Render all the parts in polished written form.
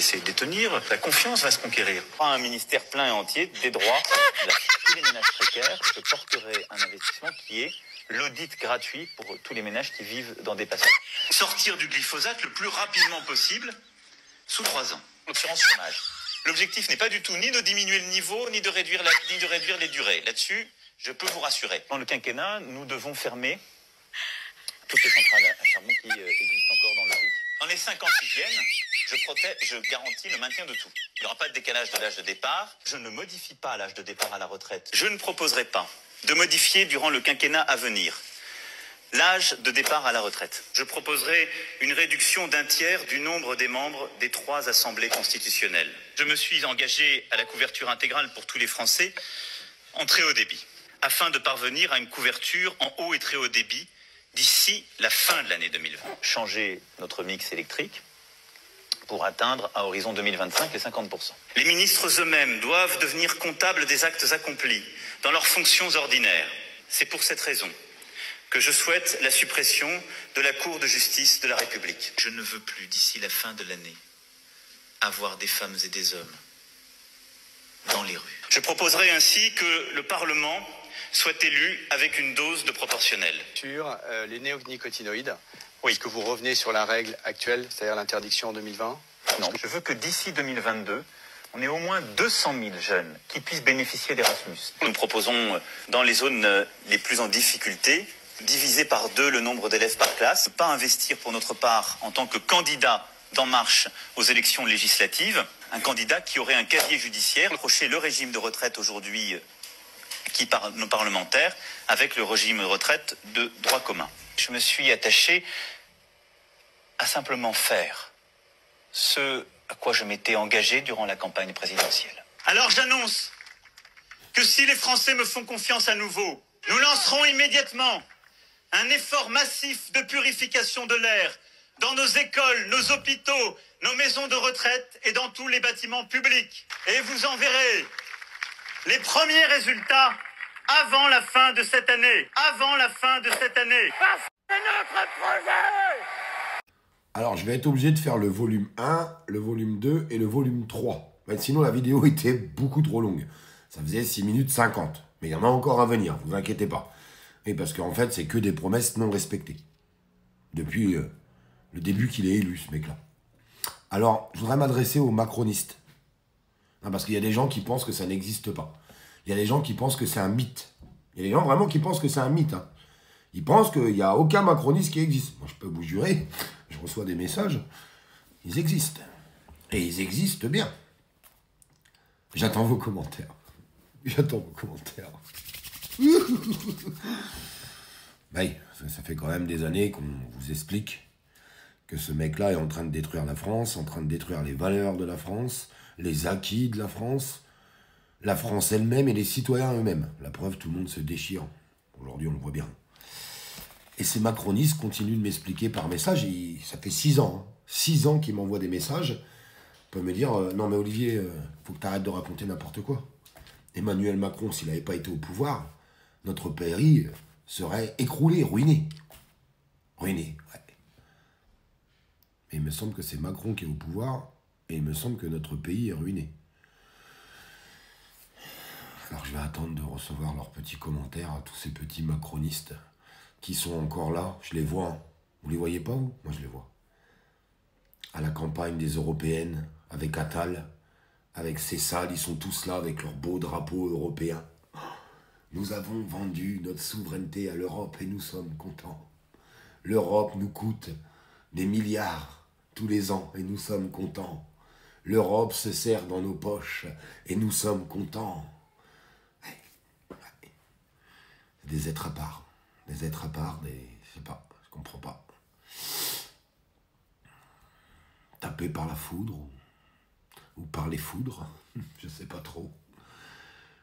laisser détenir, la confiance va se conquérir. Un ministère plein et entier des droits. Tous les ménages précaires, je porterai un investissement qui est l'audit gratuit pour tous les ménages qui vivent dans des passages. Sortir du glyphosate le plus rapidement possible, sous 3 ans. L'assurance chômage. L'objectif n'est pas du tout ni de diminuer le niveau, ni de réduire les durées. Là-dessus, je peux vous rassurer. Dans le quinquennat, nous devons fermer toutes les centrales à charbon qui existent encore dans le pays. Dans les 5 ans qui viennent, je garantis le maintien de tout. Il n'y aura pas de décalage de l'âge de départ. Je ne modifie pas l'âge de départ à la retraite. Je ne proposerai pas de modifier durant le quinquennat à venir l'âge de départ à la retraite. Je proposerai une réduction d'un tiers du nombre des membres des 3 assemblées constitutionnelles. Je me suis engagé à la couverture intégrale pour tous les Français en très haut débit, afin de parvenir à une couverture en haut et très haut débit d'ici la fin de l'année 2020. Changer notre mix électrique pour atteindre à horizon 2025 les 50%. Les ministres eux-mêmes doivent devenir comptables des actes accomplis dans leurs fonctions ordinaires. C'est pour cette raison que je souhaite la suppression de la Cour de justice de la République. Je ne veux plus, d'ici la fin de l'année, avoir des femmes et des hommes dans les rues. Je proposerai ainsi que le Parlement soit élu avec une dose de proportionnelle. Sur les néonicotinoïdes, est-ce que vous revenez sur la règle actuelle, c'est-à-dire l'interdiction en 2020 ? Non, je veux que d'ici 2022, on ait au moins 200 000 jeunes qui puissent bénéficier d'Erasmus. Nous proposons, dans les zones les plus en difficulté, diviser par 2 le nombre d'élèves par classe, ne pas investir pour notre part en tant que candidat d'En Marche aux élections législatives, un candidat qui aurait un casier judiciaire, reprocher le régime de retraite aujourd'hui qui par nos parlementaires avec le régime de retraite de droit commun. Je me suis attaché à simplement faire ce à quoi je m'étais engagé durant la campagne présidentielle. Alors j'annonce que si les Français me font confiance à nouveau, nous lancerons immédiatement un effort massif de purification de l'air dans nos écoles, nos hôpitaux, nos maisons de retraite et dans tous les bâtiments publics. Et vous en verrez les premiers résultats avant la fin de cette année. Avant la fin de cette année. Parce que c'est notre projet! Alors, je vais être obligé de faire le volume 1, le volume 2 et le volume 3. Sinon, la vidéo était beaucoup trop longue. Ça faisait 6 minutes 50. Mais il y en a encore à venir, vous inquiétez pas. Et parce qu'en fait, c'est que des promesses non respectées. Depuis le début qu'il est élu, ce mec-là. Alors, je voudrais m'adresser aux macronistes. Non, parce qu'il y a des gens qui pensent que ça n'existe pas. Il y a des gens qui pensent que c'est un mythe. Il y a des gens vraiment qui pensent que c'est un mythe. Hein. Ils pensent qu'il n'y a aucun macroniste qui existe. Moi, je peux vous jurer, je reçois des messages. Ils existent. Et ils existent bien. J'attends vos commentaires. J'attends vos commentaires. Oui, ça fait quand même des années qu'on vous explique que ce mec-là est en train de détruire la France, en train de détruire les valeurs de la France, les acquis de la France elle-même et les citoyens eux-mêmes. La preuve, tout le monde se déchire. Aujourd'hui, on le voit bien. Et ces macronistes continuent de m'expliquer par message, et ça fait 6 ans, 6 ans qu'ils m'envoient des messages, ils peuvent me dire non mais Olivier, faut que tu arrêtes de raconter n'importe quoi. Emmanuel Macron, s'il n'avait pas été au pouvoir, notre pays serait écroulé, ruiné. Ruiné, ouais. Mais il me semble que c'est Macron qui est au pouvoir, et il me semble que notre pays est ruiné. Alors je vais attendre de recevoir leurs petits commentaires à tous ces petits macronistes qui sont encore là. Je les vois. Hein. Vous les voyez pas, vous? Moi, je les vois. À la campagne des européennes, avec Attal, avec Cessal, ils sont tous là avec leurs beaux drapeaux européens. Nous avons vendu notre souveraineté à l'Europe et nous sommes contents. L'Europe nous coûte des milliards tous les ans et nous sommes contents. L'Europe se serre dans nos poches et nous sommes contents. Des êtres à part. Des êtres à part, je sais pas, je comprends pas. Tapés par la foudre ou par les foudres, je sais pas trop.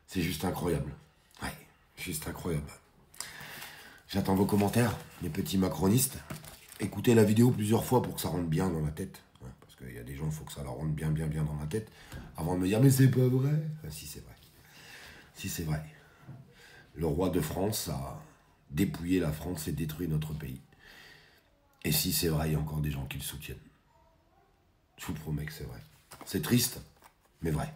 C'est juste incroyable. Ouais, juste incroyable. J'attends vos commentaires, les petits macronistes. Écoutez la vidéo plusieurs fois pour que ça rentre bien dans la tête. Ouais, parce qu'il y a des gens, il faut que ça leur rentre bien dans la tête. Avant de me dire, mais c'est pas vrai. Enfin, si, c'est vrai. Si, c'est vrai. Le roi de France a dépouillé la France et détruit notre pays. Et si c'est vrai, il y a encore des gens qui le soutiennent. Je vous promets que c'est vrai. C'est triste, mais vrai.